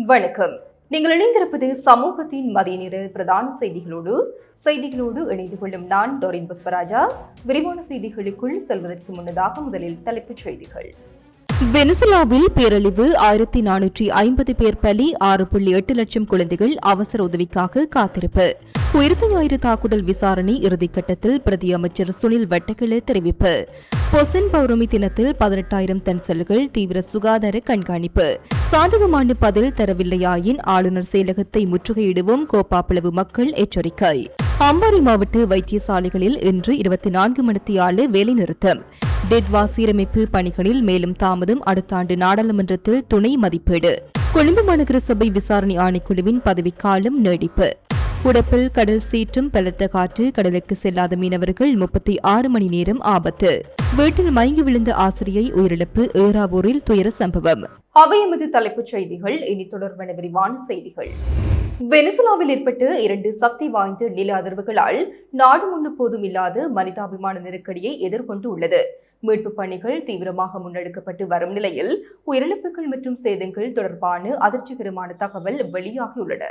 வணக்கம். நீங்கள் இணைந்திருப்பது சமூகத்தின் மதிய நேர பிரதான செய்திகளோடு இணைந்து கொள்ளும் நான் டோரின் புஷ்பராஜா. விரிவான செய்திகளுக்குள் செல்வதற்கு முன்னதாக முதலில் தலைப்புச் செய்திகள். வெனிசுலாவில் பேரழிவு 1450 பேர் பலி, 6.8 லட்சம் குழந்தைகள் அவசர உதவிக்காக காத்திருப்பு. உயிர்த்த ஞாயிறு தாக்குதல் விசாரணை இறுதிக்கட்டத்தில் பிரதி அமைச்சர் சுனில் வட்டக்கிள தெரிவிப்பு. பொசன் பௌர்ணமி தினத்தில் 18,000 டன் செல்கள் தீவிர சுகாதார கண்காணிப்பு. சாதகமான பதில் தரவில்லையாயின் ஆளுநர் செயலகத்தை முற்றுகையிடுவோம் கோப்பாப்பளவு மக்கள் எச்சரிக்கை. அம்பாறை மாவட்ட வைத்தியசாலைகளில் இன்று 24 மணித்தியால வேலைநிறுத்தம். டெட்வா சீரமைப்பு பணிகளில் மேலும் தாமதம், அடுத்த ஆண்டு நாடாளுமன்றத்தில் துணை மதிப்பீடு. கொழும்பு மாநகர சபை விசாரணை ஆணைக்குழுவின் பதவிக்காலம் நீடிப்பு. உடப்பில் கடல் சீற்றும் பலத்த காற்று, கடலுக்கு செல்லாத மீனவர்கள் 36 மணி நேரம் ஆபத்து. வீட்டில் மயங்கி விழுந்த ஆசிரியை உயிரிழப்பு, ஏறாவூரில் துயர சம்பவம். அவை எமது தலைப்புச் செய்திகள். இனி தொடர்பான விரிவான செய்திகள். வெனிசுலாவில் ஏற்பட்ட 2 சக்தி வாய்ந்த நில அதிர்வுகளால் நாடு முன்னெப்போதும் இல்லாத மனிதாபிமான நெருக்கடியை எதிர்கொண்டு உள்ளது. மீட்புப் பணிகள் தீவிரமாக முன்னெடுக்கப்பட்டு வரும் நிலையில் உயிரிழப்புகள் மற்றும் சேதங்கள் தொடர்பான அதிர்ச்சிகரமான தகவல் வெளியாகியுள்ளன.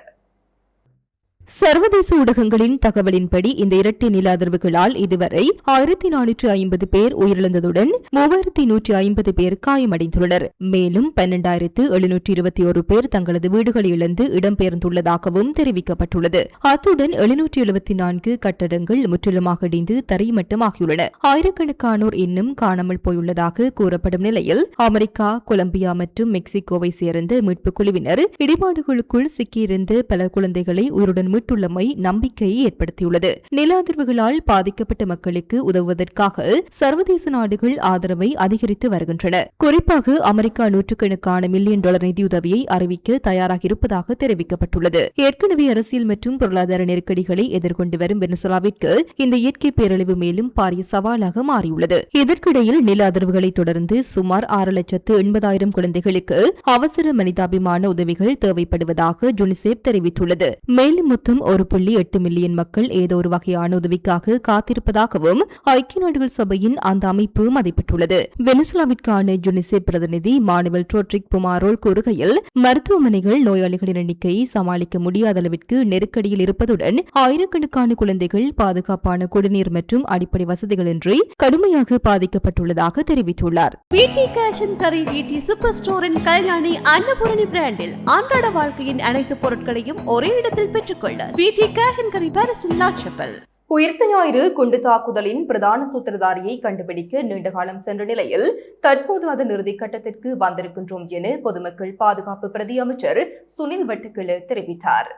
சர்வதேச ஊடகங்களின் தகவலின்படி இந்த இரட்டை நில அதிர்வுகளால் இதுவரை 1450 பேர் உயிரிழந்ததுடன் 3150 பேர் காயமடைந்துள்ளனர். மேலும் 12,721 பேர் தங்களது வீடுகளை இழந்து இடம்பெயர்ந்துள்ளதாகவும் தெரிவிக்கப்பட்டுள்ளது. அத்துடன் 774 கட்டடங்கள் முற்றிலுமாக இடிந்து தரைமட்டமாகியுள்ளன. ஆயிரக்கணக்கானோர் இன்னும் காணாமல் போயுள்ளதாக கூறப்படும் நிலையில் அமெரிக்கா, கொலம்பியா மற்றும் மெக்சிகோவை சேர்ந்த மீட்புக் குழுவினர் இடிபாடுகளுக்குள் சிக்கியிருந்த பல குழந்தைகளை உயிருடன் மீட்டுள்ளமை நம்பிக்கையை ஏற்படுத்தியுள்ளது. நில அதிர்வுகளால் பாதிக்கப்பட்ட மக்களுக்கு உதவுவதற்காக சர்வதேச நாடுகள் ஆதரவை அதிகரித்து வருகின்றன. குறிப்பாக அமெரிக்கா நூற்றுக்கணக்கான மில்லியன் டாலர் நிதியுதவியை அறிவிக்க தயாராக இருப்பதாக தெரிவிக்கப்பட்டுள்ளது. ஏற்கனவே அரசியல் மற்றும் பொருளாதார நெருக்கடிகளை எதிர்கொண்டு வரும் வெனிசுலாவிற்கு இந்த இயற்கை பேரழிவு மேலும் பாரிய சவாலாக மாறியுள்ளது. இதற்கிடையில் நில அதிர்வுகளை தொடர்ந்து சுமார் 6,80,000 குழந்தைகளுக்கு அவசர மனிதாபிமான உதவிகள் தேவைப்படுவதாக யுனிசெஃப் தெரிவித்துள்ளது. மேலும் மொத்தம் 1.8 மில்லியன் மக்கள் ஏதோ ஒரு வகையான உதவிக்காக காத்திருப்பதாகவும் ஐக்கிய நாடுகள் சபையின் அந்த அமைப்பு மதிப்பிட்டுள்ளது. வெனிசுலாவிற்கான யுனிசெஃப் பிரதிநிதி மானுவல் ட்ரோட்ரிக் புமாரோல் கூறுகையில், மருத்துவமனைகள் நோயாளிகளின் எண்ணிக்கையை சமாளிக்க முடியாத அளவிற்கு நெருக்கடியில் இருப்பதுடன் ஆயிரக்கணக்கான குழந்தைகள் பாதுகாப்பான குடிநீர் மற்றும் அடிப்படை வசதிகளின்றி கடுமையாக பாதிக்கப்பட்டுள்ளதாக தெரிவித்துள்ளார். சூப்பர் ஸ்டோரின் கல்யாணி அன்னபூரணி பிராண்டில் அன்றாட வாழ்க்கையின் அனைத்து பொருட்களையும் ஒரே இடத்தில் பெற்றுக்கொள்ள உயிர்த்த ஞாயிறு குண்டு தாக்குதலின் பிரதான சூத்திரதாரியை கண்டுபிடிக்க நீண்டகாலம் சென்ற நிலையில் தற்போது அதன் இறுதிக்கட்டத்திற்கு வந்திருக்கின்றோம் என பொதுமக்கள் பாதுகாப்பு பிரதி அமைச்சர் சுனில் வட்டக்கிள தெரிவித்தார்.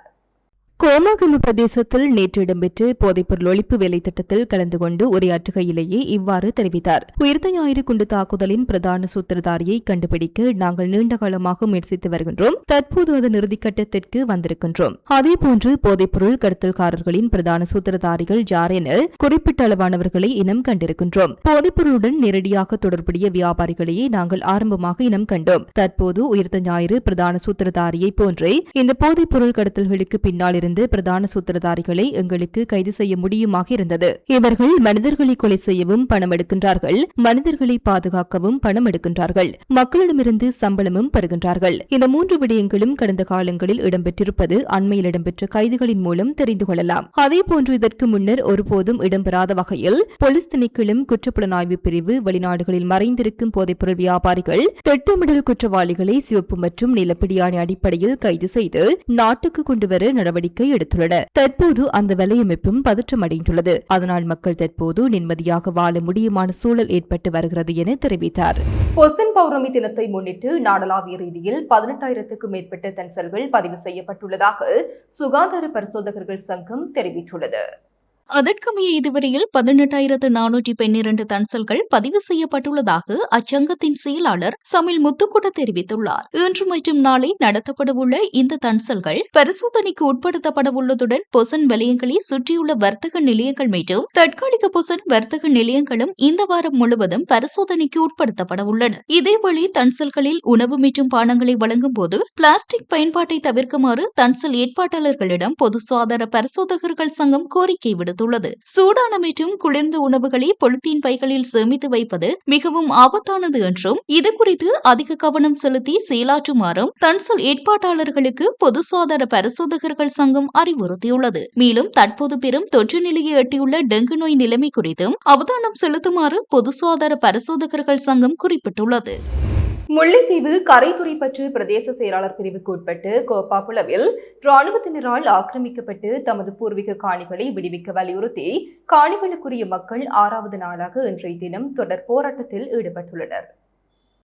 கோமாகம பிரதேசத்தில் நேற்று இடம்பெற்ற போதைப்பொருள் ஒழிப்பு வேலை திட்டத்தில் கலந்து கொண்டு உரையாற்றுகையிலேயே இவ்வாறு தெரிவித்தார். உயிர்த்த ஞாயிறு குண்டு தாக்குதலின் பிரதான சூத்திரதாரியை கண்டுபிடிக்க நாங்கள் நீண்ட காலமாக முயற்சித்து வருகின்றோம். தற்போது அதன் இறுதிக்கட்டத்திற்கு வந்திருக்கின்றோம். அதேபோன்று போதைப்பொருள் கடத்தல்காரர்களின் பிரதான சூத்திரதாரிகள் யார் என குறிப்பிட்ட அளவானவர்களை இனம் கண்டிருக்கின்றோம். போதைப்பொருளுடன் நேரடியாக தொடர்புடைய வியாபாரிகளையே நாங்கள் ஆரம்பமாக இனம் கண்டோம். தற்போது உயிர்த்த ஞாயிறு பிரதான சூத்திரதாரியை போன்றே இந்த போதைப்பொருள் கடத்தல்களுக்கு பின்னால் இருந்து பிரதான சூத்திரதாரிகளை எங்களுக்கு கைது செய்ய முடியுமாக இருந்தது. இவர்கள் மனிதர்களை கொலை செய்யவும் பணம் எடுக்கின்றார்கள், மனிதர்களை பாதுகாக்கவும் பணம் எடுக்கின்றார்கள், மக்களிடமிருந்து சம்பளமும் பெறுகின்றார்கள். இந்த 3 விடயங்களும் கடந்த காலங்களில் இடம்பெற்றிருப்பது அண்மையில் இடம்பெற்ற கைதுகளின் மூலம் தெரிந்து கொள்ளலாம். அதேபோன்று இதற்கு முன்னர் ஒருபோதும் இடம்பெறாத வகையில் போலீஸ் திணைக்களம், குற்றப்புலனாய்வு பிரிவு, வெளிநாடுகளில் மறைந்திருக்கும் போதைப்பொருள் வியாபாரிகள், திட்டமிடல் குற்றவாளிகளை சிவப்பு மற்றும் நிலப்பிடியாணை அடிப்படையில் கைது செய்து நாட்டுக்கு கொண்டுவர நடவடிக்கை எடுத்துள்ளனர். தற்போது அந்த வலையமைப்பும் பதற்றமடைந்துள்ளது. அதனால் மக்கள் தற்போது நிம்மதியாக வாழ முடியுமான சூழல் ஏற்பட்டு வருகிறது என தெரிவித்தார். பொசன் பௌர்ணமி தினத்தை முன்னிட்டு நாடளாவிய ரீதியில் 18,000க்கும் மேற்பட்ட தன்சல்கள் பதிவு செய்யப்பட்டுள்ளதாக சுகாதார பரிசோதகர்கள் சங்கம் தெரிவித்துள்ளது. அதற்கமைய இதுவரையில் 18,412 தன்சல்கள் பதிவு செய்யப்பட்டுள்ளதாக அச்சங்கத்தின் செயலாளர் சமில் முத்துக்குட தெரிவித்துள்ளார். இன்று மற்றும் நாளை நடத்தப்படவுள்ள இந்த தன்சல்கள் பரிசோதனைக்கு உட்படுத்தப்படவுள்ளதுடன் பொசன் வலயங்களை சுற்றியுள்ள வர்த்தக நிலையங்கள் மற்றும் தற்காலிக பொசன் வர்த்தக நிலையங்களும் இந்த வாரம் முழுவதும் பரிசோதனைக்கு உட்படுத்தப்படவுள்ளன. இதேவேளை தன்சல்களில் உணவு மற்றும் பானங்களை வழங்கும் போது பிளாஸ்டிக் பயன்பாட்டை தவிர்க்குமாறு தன்சல் ஏற்பாட்டாளர்களிடம் பொது சுகாதார பரிசோதகர்கள் சங்கம் கோரிக்கை விடுத்துள்ளது. விடுத்துள்ளது. சூடான மற்றும் குளிர்ந்த உணவுகளை பொலித்தீன் பைகளில் சேமித்து வைப்பது மிகவும் ஆபத்தானது என்றும் இதுகுறித்து அதிக கவனம் செலுத்தி செயலாற்றுமாறும் தன்சல் ஏற்பாட்டாளர்களுக்கு பொது சுகாதார பரிசோதகர்கள் சங்கம் அறிவுறுத்தியுள்ளது. மேலும் தற்போது பெரும் தொற்று நிலையை எட்டியுள்ள டெங்கு நோய் நிலைமை குறித்தும் அவதானம் செலுத்துமாறு பொது சுகாதார பரிசோதகர்கள் சங்கம் குறிப்பிட்டுள்ளது. முல்லைத்தீவு கரைத்துறைப்பற்று பிரதேச செயலாளர் பிரிவுக்கு உட்பட்டு கோப்பாப்புலவில் ராணுவத்தினரால் ஆக்கிரமிக்கப்பட்டு தமது பூர்வீக காணிகளை விடுவிக்க வலியுறுத்தி காணிகளுக்குரிய மக்கள் 6வது நாளாக இன்றைய தினம் தொடர் போராட்டத்தில் ஈடுபட்டுள்ளனர்.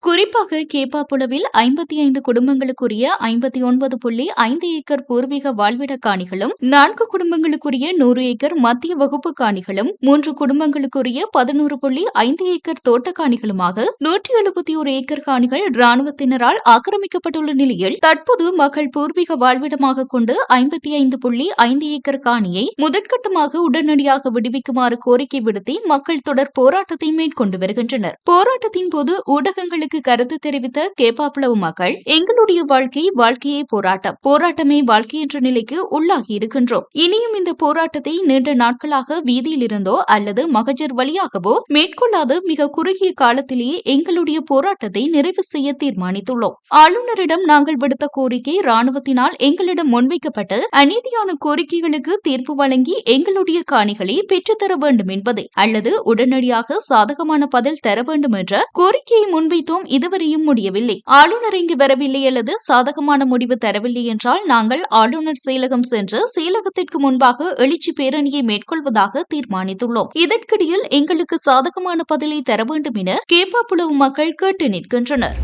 குறிப்பாக கேப்பாப்புலவில் 55 குடும்பங்களுக்குரிய 59.5 ஏக்கர் பூர்வீக வாழ்விட காணிகளும் 4 குடும்பங்களுக்குரிய 100 ஏக்கர் மத்திய வகுப்பு காணிகளும் 3 குடும்பங்களுக்குரிய 11.5 ஏக்கர் தோட்ட காணிகளுமாக 171 ஏக்கர் காணிகள் ராணுவத்தினரால் ஆக்கிரமிக்கப்பட்டுள்ள நிலையில் தற்போது மக்கள் பூர்வீக வாழ்விடமாக கொண்டு 55.5 ஏக்கர் காணியை முதற்கட்டமாக உடனடியாக விடுவிக்குமாறு கோரிக்கை விடுத்து மக்கள் தொடர் போராட்டத்தை மேற்கொண்டு வருகின்றனர். போராட்டத்தின் போது ஊடகங்களுக்கு கருத்து தெரிவித்த கேப்பாப்புலவு மக்கள், எங்களுடைய வாழ்க்கையே போராட்டம், போராட்டமே வாழ்க்கை என்ற நிலைக்கு உள்ளாகி இருக்கின்றோம். இனியும் இந்த போராட்டத்தை நீண்ட நாட்களாக வீதியில் இருந்தோ அல்லது மகஜர் வழியாகவோ மேற்கொள்ளாத மிக குறுகிய காலத்திலேயே எங்களுடைய போராட்டத்தை நிறைவு செய்ய தீர்மானித்துள்ளோம். ஆளுநரிடம் நாங்கள் விடுத்த கோரிக்கை ராணுவத்தினால் எங்களிடம் முன்வைக்கப்பட்டு அநீதியான கோரிக்கைகளுக்கு தீர்ப்பு வழங்கி எங்களுடைய காணிகளை பெற்றுத்தர வேண்டும் என்பதை அல்லது உடனடியாக சாதகமான பதில் தர வேண்டும் என்ற கோரிக்கையை முன்வைத்தோம். இதுவரையும் முடியவில்லை. ஆளுநர் இங்கு வரவில்லை அல்லது சாதகமான முடிவு தரவில்லை என்றால் நாங்கள் ஆளுநர் செயலகம் சென்று செயலகத்திற்கு முன்பாக எழுச்சி பேரணியை மேற்கொள்வதாக தீர்மானித்துள்ளோம். இதற்கிடையில் எங்களுக்கு சாதகமான பதிலை தர வேண்டும் என கேப்பாப்புலவு மக்கள் கேட்டு நிற்கின்றனர்.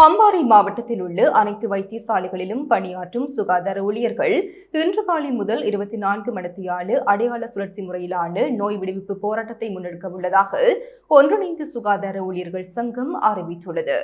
அம்பாறை மாவட்டத்தில் உள்ள அனைத்து வைத்தியசாலைகளிலும் பணியாற்றும் சுகாதார ஊழியர்கள் இன்று காலை முதல் 24 மணித்தியால அடையாள சுழற்சி முறையிலான நோய் விடுவிப்பு போராட்டத்தை முன்னெடுக்க உள்ளதாக ஒன்றிணைந்த சுகாதார ஊழியர்கள் சங்கம் அறிவித்துள்ளது.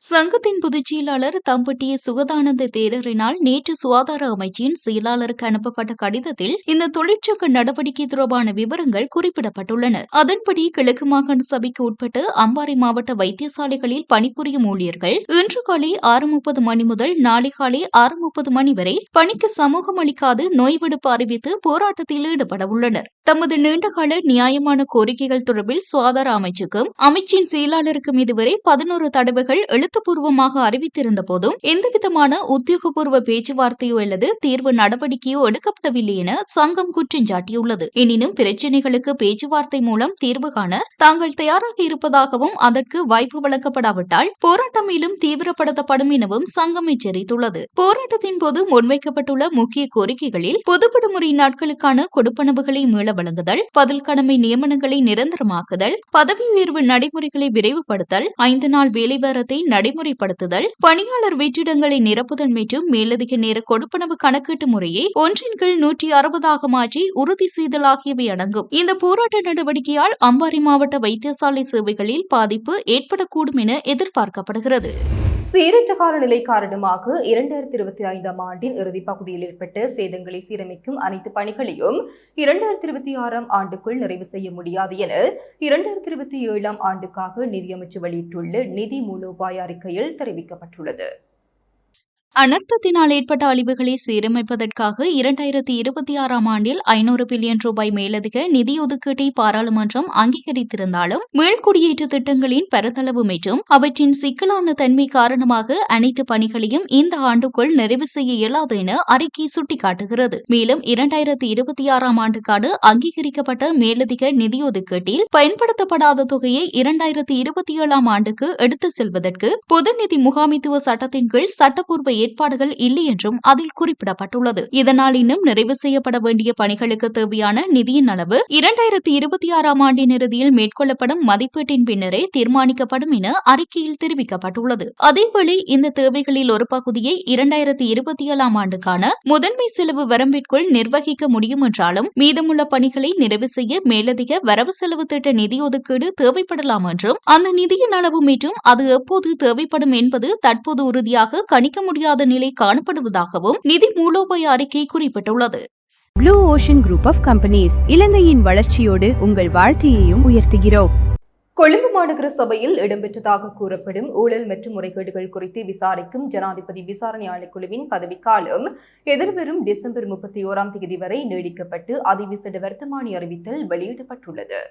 சங்கத்தின் பொதுச் செயலாளர் தம்பட்டிய சுகதானந்த தேரரினால் நேற்று சுகாதார அமைச்சின் செயலாளருக்கு அனுப்பப்பட்ட கடிதத்தில் இந்த தொழிற்சங்க நடவடிக்கை தொடர்பான விவரங்கள் குறிப்பிடப்பட்டுள்ளன. அதன்படி கிழக்கு மாகாண சபைக்கு உட்பட்டு அம்பாறை மாவட்ட வைத்தியசாலைகளில் பணிபுரியும் ஊழியர்கள் இன்று காலை 6:30 மணி முதல் நாளை காலை 6:30 மணி வரை பணிக்கு சமூகம் அளிக்காது நோய் விடுப்பு அறிவித்து போராட்டத்தில் ஈடுபட உள்ளனர். தமது நீண்டகால நியாயமான கோரிக்கைகள் தொடர்பில் சுகாதார அமைச்சுக்கும் அமைச்சின் செயலாளருக்கும் இதுவரை 11 தடவைகள் எழுத்துப்பூர்வமாக அறிவித்திருந்த போதும் எந்தவிதமான உத்தியோகபூர்வ பேச்சுவார்த்தையோ அல்லது தீர்வு நடவடிக்கையோ எடுக்கப்படவில்லை என சங்கம் குற்றம் சாட்டியுள்ளது. எனினும் பிரச்சினைகளுக்கு பேச்சுவார்த்தை மூலம் தீர்வு காண தாங்கள் தயாராக இருப்பதாகவும் அதற்கு வாய்ப்பு வழங்கப்படாவிட்டால் போராட்டம் மேலும் தீவிரப்படுத்தப்படும் எனவும் சங்கம் எச்சரித்துள்ளது. போராட்டத்தின் போது முன்வைக்கப்பட்டுள்ள முக்கிய கோரிக்கைகளில் பொது விடுமுறை நாட்களுக்கான கொடுப்பனவுகளை மீள வழங்குதல், பதில் கடமை நியமனங்களை நிரந்தரமாக்குதல், பதவி உயர்வு நடைமுறைகளை விரைவுபடுத்தல், 5 நாள் வேலைவாரத்தை நடைமுறைப்படுத்துதல், பணியாளர் வெற்றிடங்களை நிரப்புதல் மற்றும் மேலதிக நேர கொடுப்பனவு கணக்கீட்டு முறையை 1/160 மாற்றி உறுதி செய்தல் ஆகியவை அடங்கும். இந்த போராட்ட நடவடிக்கையால் அம்பாறை மாவட்ட வைத்தியசாலை சேவைகளில் பாதிப்பு ஏற்படக்கூடும் என எதிர்பார்க்கப்படுகிறது. சீரற்ற காலநிலை காரணமாக 2025ஆம் ஆண்டின் இறுதிப் பகுதியில் ஏற்பட்ட சேதங்களை சீரமைக்கும் அனைத்து பணிகளையும் 2026ஆம் ஆண்டுக்குள் நிறைவு செய்ய முடியாது என 2027ஆம் ஆண்டுக்காக நிதியமைச்சு வெளியிட்டுள்ள நிதி மூலோபாய அறிக்கையில் தெரிவிக்கப்பட்டுள்ளது. அனர்த்தத்தினால் ஏற்பட்ட அழிவுகளை சீரமைப்பதற்காக 2026ஆம் ஆண்டில் 500 பில்லியன் ரூபாய் மேலதிக நிதி ஒதுக்கீட்டை பாராளுமன்றம் அங்கீகரித்திருந்தாலும் மீள்குடியேற்ற திட்டங்களின் பரந்தளவு மற்றும் அவற்றின் சிக்கலான தன்மை காரணமாக அனைத்து பணிகளையும் இந்த ஆண்டுக்குள் நிறைவு செய்ய இயலாது என அறிக்கை சுட்டிக்காட்டுகிறது. மேலும் 2026ஆம் ஆண்டுக்கான அங்கீகரிக்கப்பட்ட மேலதிக நிதி ஒதுக்கீட்டில் பயன்படுத்தப்படாத தொகையை 2027ஆம் ஆண்டுக்கு எடுத்துச் செல்வதற்கு பொது நிதி முகாமைத்துவ சட்டத்தின் கீழ் சட்டப்பூர்வ ஏற்பாடுகள் இல்லை என்றும் அதில் குறிப்பிடப்பட்டுள்ளது. இதனால் இன்னும் நிறைவு செய்யப்பட வேண்டிய பணிகளுக்கு தேவையான நிதியின் அளவு 2026ஆம் ஆண்டின் இறுதியில் மேற்கொள்ளப்படும் மதிப்பீட்டின் பின்னரே தீர்மானிக்கப்படும் என அறிக்கையில் தெரிவிக்கப்பட்டுள்ளது. அதேவேளை இந்த தேவைகளில் ஒரு பகுதியை 2027ஆம் ஆண்டுக்கான முதன்மை செலவு வரம்பிற்குள் நிர்வகிக்க முடியும் என்றாலும் மீதமுள்ள பணிகளை நிறைவு செய்ய மேலதிக வரவு செலவு திட்ட நிதி ஒதுக்கீடு தேவைப்படலாம் என்றும் அந்த நிதியின் அளவு மற்றும் அது எப்போது தேவைப்படும் என்பது தற்போது உறுதியாக கணிக்க முடியாத நிலை காணப்படுவதாகவும் நிதி மூலோபாய அறிக்கை குறிப்பிட்டுள்ளது. Blue Ocean Group of Companies இலங்கையின் வளர்ச்சியோடு உங்கள் வாழ்க்கையையும் உயர்த்துகிறோம். கொழும்பு மாநகர சபையில் இடம்பெற்றதாக கூறப்படும் ஊழல் மற்றும் முறைகேடுகள் குறித்து விசாரிக்கும் ஜனாதிபதி விசாரணை ஆணைக்குழுவின் பதவிக்காலம் எதிர்வரும் டிசம்பர் 31 வரை நீடிக்கப்பட்டு அதிவிசேட வர்த்தமானி அறிவித்தல் வெளியிடப்பட்டுள்ளது.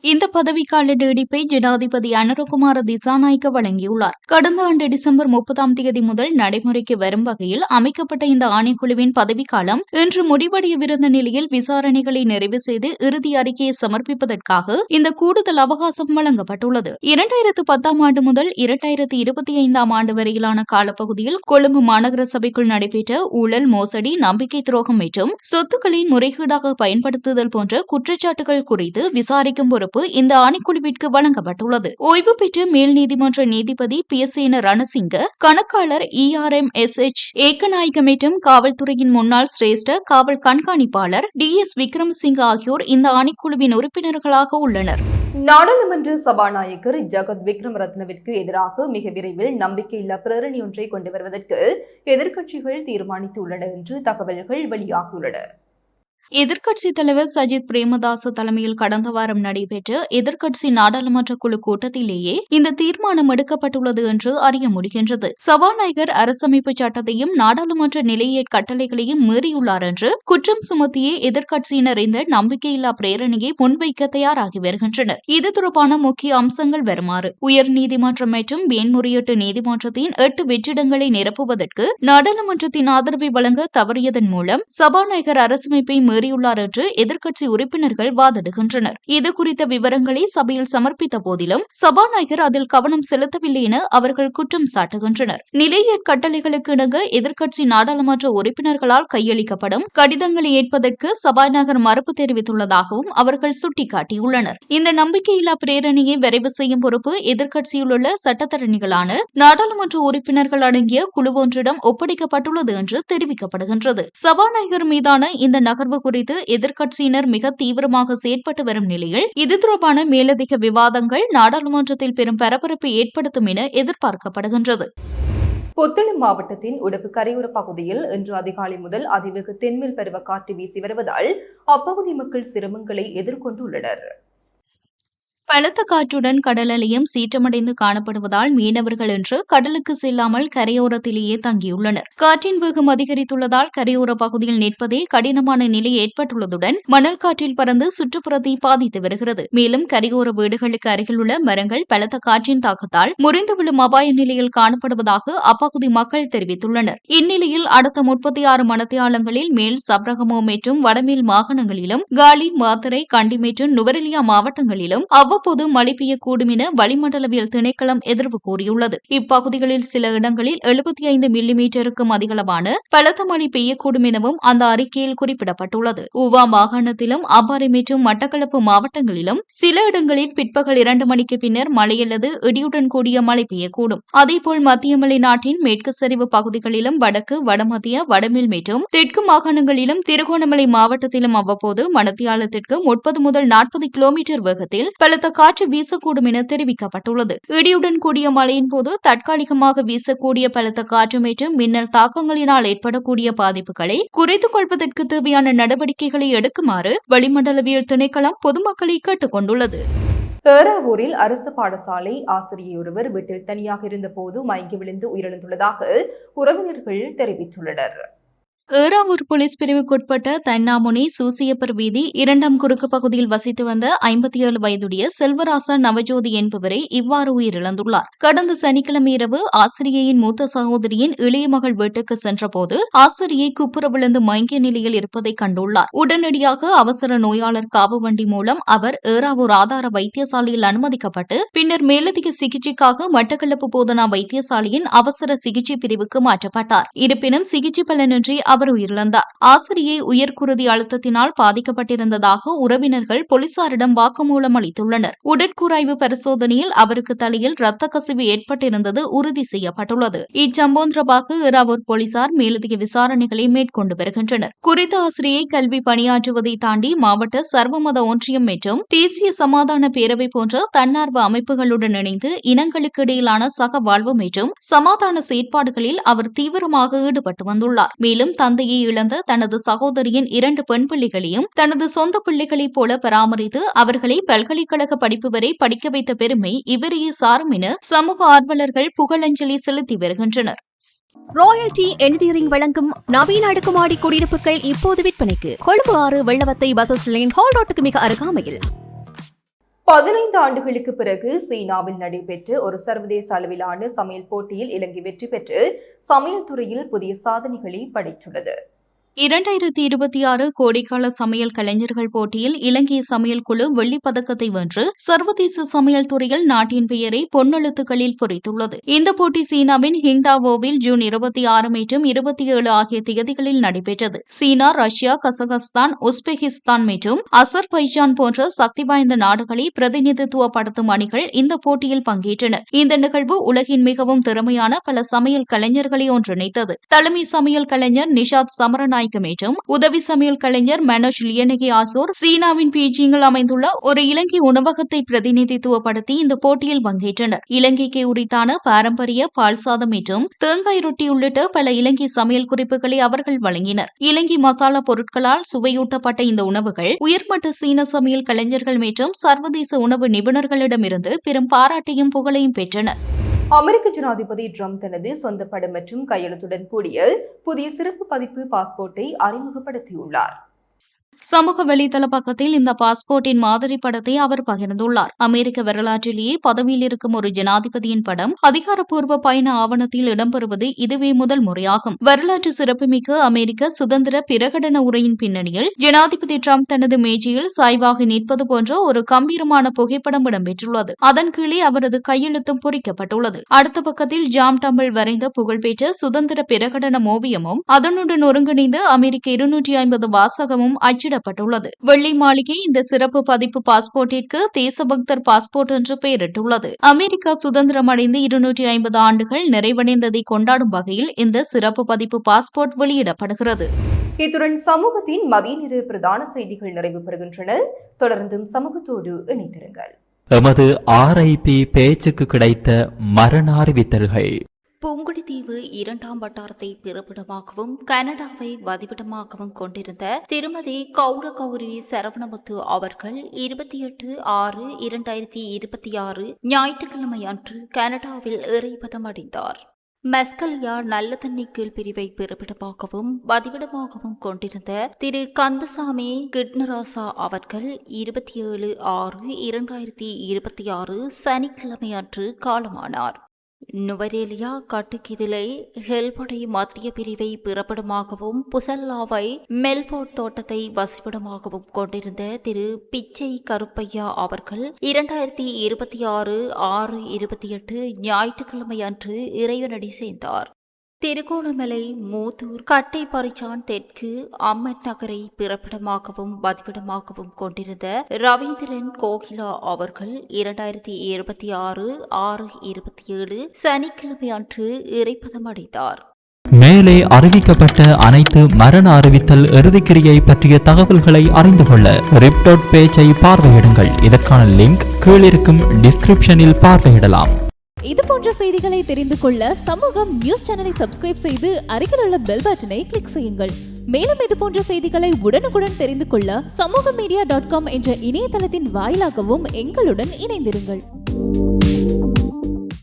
இந்த பதவிக்கால நீடிப்பை ஜனாதிபதி அனுரகுமார திசாநாயக்க வழங்கியுள்ளார். கடந்த ஆண்டு டிசம்பர் 30 முதல் நடைமுறைக்கு வரும் வகையில் அமைக்கப்பட்ட இந்த ஆணைக்குழுவின் பதவிக்காலம் இன்று முடிவடையவிருந்த நிலையில் விசாரணைகளை நிறைவு செய்து இறுதி அறிக்கையை சமர்ப்பிப்பதற்காக இந்த கூடுதல் அவகாசம் வழங்கப்பட்டுள்ளது. 2010 ஆண்டு முதல் 2025 ஆண்டு வரையிலான காலப்பகுதியில் கொழும்பு மாநகர சபைக்குள் நடைபெற்ற ஊழல், மோசடி, நம்பிக்கை துரோகம் மற்றும் சொத்துக்களை முறைகேடாக பயன்படுத்துதல் போன்ற குற்றச்சாட்டுகள் குறித்து விசாரிக்கும் பொறுப்பு இந்த ஆணைக்குழுவிற்கு வழங்கப்பட்டுள்ளது. ஓய்வு பெற்ற மேல் நீதிமன்ற நீதிபதி பியசேன ரணசிங்க, கணக்காளர் ERMSH ஏக்கநாயக்க மற்றும் காவல்துறையின் முன்னாள் சிரேஷ்ட காவல் கண்காணிப்பாளர் DS விக்ரமசிங்க ஆகியோர் இந்த ஆணைக்குழுவின் உறுப்பினர்களாக உள்ளனர். நாடாளுமன்ற சபாநாயகர் ஜகத் விக்ரமரத்னவிற்கு எதிராக மிக விரைவில் நம்பிக்கையில்லா பிரேரணை ஒன்றை கொண்டு வருவதற்கு எதிர்க்கட்சிகள் தீர்மானித்துள்ளன என்று தகவல்கள் வெளியாகியுள்ளன. எதிர்க்கட்சித் தலைவர் சஜித் பிரேமதாச தலைமையில் கடந்த வாரம் நடைபெற்ற எதிர்க்கட்சி நாடாளுமன்ற குழு கூட்டத்திலேயே இந்த தீர்மானம் எடுக்கப்பட்டுள்ளது என்று அறிய முடிகின்றது. சபாநாயகர் அரசமைப்பு சட்டத்தையும் நாடாளுமன்ற நிலையேற் கட்டளைகளையும் மீறியுள்ளார் என்று குற்றம் சுமத்தியே எதிர்க்கட்சியினர் இந்த நம்பிக்கையில்லா பிரேரணையை முன்வைக்க தயாராகி வருகின்றனர். இது தொடர்பான முக்கிய அம்சங்கள் வருமாறு: உயர் நீதிமன்றம் மற்றும் மேன்முறையீட்டு நீதிமன்றத்தின் 8 வெற்றிடங்களை நிரப்புவதற்கு நாடாளுமன்றத்தின் ஆதரவை வழங்க தவறியதன் மூலம் சபாநாயகர் அரசமைப்பை மீறியுள்ளார் என்று எதிர்க்கட்சி உறுப்பினர்கள் வாதிடுகின்றனர். இது குறித்த விவரங்களை சபையில் சமர்ப்பித்த போதிலும் சபாநாயகர் அதில் கவனம் செலுத்தவில்லை என அவர்கள் குற்றம் சாட்டுகின்றனர். நிலையேற் கட்டளைகளுக்கு இணங்க எதிர்க்கட்சி நாடாளுமன்ற உறுப்பினர்களால் கையளிக்கப்படும் கடிதங்களை ஏற்பதற்கு சபாநாயகர் மறுப்பு தெரிவித்துள்ளதாகவும் அவர்கள் சுட்டிக்காட்டியுள்ளனர். இந்த நம்பிக்கையில்லா பிரேரணையை விரைவு செய்யும் பொறுப்பு எதிர்க்கட்சியில் உள்ள சட்டத்தரணிகளான நாடாளுமன்ற உறுப்பினர்கள் அடங்கிய குழு ஒன்றிடம் ஒப்படைக்கப்பட்டுள்ளது என்று தெரிவிக்கப்படுகின்றது. சபாநாயகர் மீதான இந்த நகர்வு குறித்து எதிர்க்கட்சியினர் மிக தீவிரமாக செயற்பட்டு வரும் நிலையில் இது தொடர்பான மேலதிக விவாதங்கள் நாடாளுமன்றத்தில் பெரும் பரபரப்பை ஏற்படுத்தும் என எதிர்பார்க்கப்படுகின்றது. புத்தளம் மாவட்டத்தின் உடுப்பு கரையோர பகுதியில் இன்று அதிகாலை முதல் அதிவேக தென்மேல் பருவக்காற்று வீசி வருவதால் அப்பகுதி மக்கள் சிரமங்களை எதிர்கொண்டுள்ளனர். பலத்த காற்றுடன் கடல் அலையும் சீற்றமடைந்து காணப்படுவதால் மீனவர்கள் இன்று கடலுக்கு செல்லாமல் கரையோரத்திலேயே தங்கியுள்ளனர். காற்றின் வேகம் அதிகரித்துள்ளதால் கரையோர பகுதியில் நிற்பதே கடினமான நிலை ஏற்பட்டுள்ளதுடன் மணல் காற்றில் பறந்து சுற்றுப்புறத்தை பாதித்து வருகிறது. மேலும் கரையோர வீடுகளுக்கு அருகிலுள்ள மரங்கள் பலத்த காற்றின் தாக்கத்தால் முறிந்து விழும் அபாய நிலையில் காணப்படுவதாக அப்பகுதி மக்கள் தெரிவித்துள்ளனர். இந்நிலையில் அடுத்த 36 மணித்தியாலங்களில் மேல் சப்ரகமோ மற்றும் வடமேல் மாகாணங்களிலும் காலி, மாத்தறை, கண்டி மற்றும் நுவரெலியா மாவட்டங்களிலும் அவ்வப்போது மழை பெய்யக்கூடும் என வளிமண்டலவியல் திணைக்களம் எதிர்வு கூறியுள்ளது. இப்பகுதிகளில் சில இடங்களில் 75 மில்லிமீட்டருக்கும் அதிகளவான பலத்த மழை பெய்யக்கூடும் எனவும் அந்த அறிக்கையில் குறிப்பிடப்பட்டுள்ளது. ஊவா மாகாணத்திலும் அம்பாறை மற்றும் மட்டக்களப்பு மாவட்டங்களிலும் சில இடங்களில் பிற்பகல் 2 மணிக்கு பின்னர் மழை அல்லது இடியுடன் கூடிய மழை பெய்யக்கூடும். அதேபோல் மத்திய மலைநாட்டின் மேற்கு சரிவு பகுதிகளிலும் வடக்கு, வடமத்திய, வடமேல் மற்றும் தெற்கு மாகாணங்களிலும் திருகோணமலை மாவட்டத்திலும் அவ்வப்போது மணித்தியாலத்திற்கு 30 முதல் 40 கிலோமீட்டர் வேகத்தில் பலத்த காற்று வீசக்கூடும் என தெரிவிக்கப்பட்டுள்ளது. இடியுடன் கூடிய மழையின் போது தற்காலிகமாக வீசக்கூடிய பலத்த காற்று மற்றும் மின்னல் தாக்கங்களினால் ஏற்படக்கூடிய பாதிப்புகளை குறைத்துக் கொள்வதற்கு தேவையான நடவடிக்கைகளை எடுக்குமாறு வளிமண்டலவியல் திணைக்களம் பொதுமக்களை கேட்டுக் கொண்டுள்ளது. ஏறாவூரில் அரசு பாடசாலை ஆசிரியை ஒருவர் வீட்டில் தனியாக இருந்தபோது மயங்கி விழுந்து உயிரிழந்துள்ளதாக உறவினர்கள் தெரிவித்துள்ளனர். ஏறாவூர் போலீஸ் பிரிவுக்குட்பட்ட தன்னாமுனி சூசியப்பர் வீதி 2ஆம் குறுக்கு பகுதியில் வசித்து வந்த 57 வயதுடைய செல்வராசா நவஜோதி என்பவரை இவ்வாறு உயிரிழந்துள்ளார். கடந்த சனிக்கிழமை இரவு ஆசிரியையின் மூத்த சகோதரியின் இளைய மகள் வீட்டுக்கு சென்றபோது ஆசிரியை குப்புற விழுந்து மயங்கிய நிலையில் இருப்பதை கண்டுள்ளார். உடனடியாக அவசர நோயாளர் காவு வண்டி மூலம் அவர் ஏறாவூர் ஆதார வைத்தியசாலையில் அனுமதிக்கப்பட்டு பின்னர் மேலதிக சிகிச்சைக்காக மட்டக்களப்பு போதனா வைத்தியசாலையின் அவசர சிகிச்சை பிரிவுக்கு மாற்றப்பட்டார். இருப்பினும் சிகிச்சை பலனின்றி அவர் உயிரிழந்தார். ஆசிரியை உயர்குருதி அழுத்தத்தினால் பாதிக்கப்பட்டிருந்ததாக உறவினர்கள் போலீசாரிடம் வாக்குமூலம் அளித்துள்ளனர். உடற்கூராய்வு பரிசோதனையில் அவருக்கு தலையில் இரத்த கசிவு ஏற்பட்டிருந்தது உறுதி செய்யப்பட்டுள்ளது. இச்சம்பவம் தொடர்பாக ஏறாவூர் போலீசார் மேலதிக விசாரணைகளை மேற்கொண்டு வருகின்றனர். குறித்த ஆசிரியை கல்வி பணியாற்றுவதை தாண்டி மாவட்ட சர்வமத ஒன்றியம் மற்றும் தேசிய சமாதான பேரவை போன்ற தன்னார்வ அமைப்புகளுடன் இணைந்து இனங்களுக்கு இடையிலான சக வாழ்வு மற்றும் சமாதான செயற்பாடுகளில் அவர் தீவிரமாக ஈடுபட்டு வந்துள்ளார். மேலும் தந்தையை இழந்த தனது சகோதரியின் 2 பெண் பிள்ளைகளையும் தனது சொந்த பிள்ளைகளைப் போல பராமரித்து அவர்களை பல்கலைக்கழக படிப்பு வரை படிக்க வைத்த பெருமை இவரையே சாரும் என சமூக ஆர்வலர்கள் புகழஞ்சலி செலுத்தி வருகின்றனர். ராயல்டி என்ஜினியரிங் வழங்கும் நவீன அடுக்குமாடி குடியிருப்புகள் இப்போது விற்பனைக்கு. Colombo 6 Wellawatte bus line hall ரோட்டுக்கு மிக அருகாமையில். 15 ஆண்டுகளுக்கு பிறகு சீனாவில் நடைபெற்ற ஒரு சர்வதேச அளவிலான சமையல் போட்டியில் இலங்கை வெற்றி பெற்று சமையல் துறையில் புதிய சாதனைகளை படைத்துள்ளது. 2026 கோடைக்கால சமையல் கலைஞர்கள் போட்டியில் இலங்கை சமையல் குழு வெள்ளிப் பதக்கத்தை வென்று சர்வதேச சமையல் துறையில் நாட்டின் பெயரை பொன்னெழுத்துக்களில் பொறித்துள்ளது. இந்த போட்டி சீனாவின் ஹிங்டாவோவில் ஜூன் 26 மற்றும் 27 ஆகிய திகதிகளில் நடைபெற்றது. சீனா, ரஷ்யா, கசகஸ்தான், உஸ்பெகிஸ்தான் மற்றும் அசர்பைஜான் போன்ற சக்தி வாய்ந்த நாடுகளை பிரதிநிதித்துவப்படுத்தும் அணிகள் இந்த போட்டியில் பங்கேற்றன. இந்த நிகழ்வு உலகின் மிகவும் திறமையான பல சமையல் கலைஞர்களை ஒன்றிணைத்தது. தலைமை சமையல் கலைஞர் நிஷாத் சமரநாயக்க மற்றும் உதவி சமையல் கலைஞர் மனோஜ் லியனகி ஆகியோர் சீனாவின் பீஜிங்கில் அமைந்துள்ள ஒரு இலங்கை உணவகத்தை பிரதிநிதித்துவப்படுத்தி இந்த போட்டியில் பங்கேற்றனர். இலங்கைக்கு உரித்தான பாரம்பரிய பால் சாதம் மற்றும் தேங்காய் ரொட்டி உள்ளிட்ட பல இலங்கை சமையல் குறிப்புகளை அவர்கள் வழங்கினர். இலங்கை மசாலா பொருட்களால் சுவையூட்டப்பட்ட இந்த உணவுகள் உயர்மட்ட சீன சமையல் கலைஞர்கள் மற்றும் சர்வதேச உணவு நிபுணர்களிடமிருந்து பெரும் பாராட்டையும் புகழையும் பெற்றனர். அமெரிக்க ஜனாதிபதி ட்ரம்ப் தனது சொந்த படம் மற்றும் கையெழுத்துடன் கூடிய புதிய சிறப்பு பதிப்பு பாஸ்போர்ட்டை அறிமுகப்படுத்தியுள்ளார். சமூக வலைதள பக்கத்தில் இந்த பாஸ்போர்ட்டின் மாதிரி படத்தை அவர் பகிர்ந்துள்ளார். அமெரிக்க வரலாற்றிலேயே பதவியில் இருக்கும் ஒரு ஜனாதிபதியின் படம் அதிகாரப்பூர்வ பயண ஆவணத்தில் இடம்பெறுவது இதுவே முதல் முறையாகும். வரலாற்று சிறப்புமிக்க அமெரிக்க சுதந்திர பிரகடன உரையின் பின்னணியில் ஜனாதிபதி ட்ரம்ப் தனது மேஜையில் சாய்வாக நிற்பது போன்ற ஒரு கம்பீரமான புகைப்படம் இடம்பெற்றுள்ளது. அதன் கீழே அவரது கையெழுத்தும் பொறிக்கப்பட்டுள்ளது. அடுத்த பக்கத்தில் ஜாம் டம்பிள் வரைந்த புகழ்பெற்ற சுதந்திர பிரகடன ஓவியமும் அதனுடன் ஒருங்கிணைந்த அமெரிக்க 250 வாசகமும் அச்சிடப்பட்டுள்ளது. வெள்ளை மாளிகை இந்த சிறப்பு பதிப்பு பாஸ்போர்ட்டிற்கு தேசபக்தர் பாஸ்போர்ட் என்று பெயரிட்டுள்ளது. அமெரிக்கா சுதந்திரம் அடைந்து 250 ஆண்டுகள் நிறைவடைந்ததை கொண்டாடும் வகையில் இந்த சிறப்பு பதிப்பு பாஸ்போர்ட் வெளியிடப்படுகிறது. இத்துடன் சமூகத்தின் மதிய நேர பிரதான செய்திகள் நிறைவு பெறுகின்றன. தொடர்ந்தும் சமூகத்தோடு இணைந்திருங்கள். எமது RIP பேச்சுக்கு கிடைத்த மரண அறிவித்தல்கள். புங்குடுதீவு 2ஆம் வட்டாரத்தை பிறப்பிடமாகவும் கனடாவை வதிவிடமாகவும் கொண்டிருந்த திருமதி கௌரி சரவணமுத்து அவர்கள் 28/6/2026 ஞாயிற்றுக்கிழமை அன்று கனடாவில் இறைபதம் அடைந்தார். மஸ்கலியா நல்ல தண்ணி கீழ் பிரிவை பிறப்பிடமாகவும் வதிவிடமாகவும் கொண்டிருந்த திரு கந்தசாமி கிட்னராசா அவர்கள் 27/6/2026 சனிக்கிழமை அன்று காலமானார். நுவரேலியா கட்டுக்கிதிலை ஹெல்படை மத்திய பிரிவை பிறப்பிடமாகவும் புசல்லாவை மெல்போர்ட் தோட்டத்தை வசிப்பிடமாகவும் கொண்டிருந்த திரு பிச்சை கருப்பையா அவர்கள் 2026/6/28 ஞாயிற்றுக்கிழமை அன்று இறைவனடி சேர்ந்தார். திருகோணமலை மூதூர் கட்டைப்பறிச்சான் தெற்கு அம்மன் நகரை பிறப்பிடமாகவும் வதிவிடமாகவும் கொண்டிருந்த ரவீந்திரன் கோகிலா அவர்கள் 2026/6/27 சனிக்கிழமை அன்று இறைப்பதம் அடைந்தார். மேலே அறிவிக்கப்பட்ட அனைத்து மரண அறிவித்தல் இறுதிக்கிரியை பற்றிய தகவல்களை அறிந்து கொள்ள ரிப்டாட் பேஜை பார்வையிடுங்கள். இதற்கான லிங்க் கீழிருக்கும் டிஸ்கிரிப்ஷனில் பார்வையிடலாம். இது போன்ற செய்திகளை தெரிந்து கொள்ள சமூகம் நியூஸ் சேனலை சப்ஸ்கிரைப் செய்து அருகில் உள்ள பெல் பட்டனை கிளிக் செய்யுங்கள். மேலும் இது போன்ற செய்திகளை உடனுக்குடன் தெரிந்து கொள்ள சமூகமீடியா.com என்ற இணையதளத்தின் வாயிலாகவும் எங்களுடன் இணைந்திருங்கள்.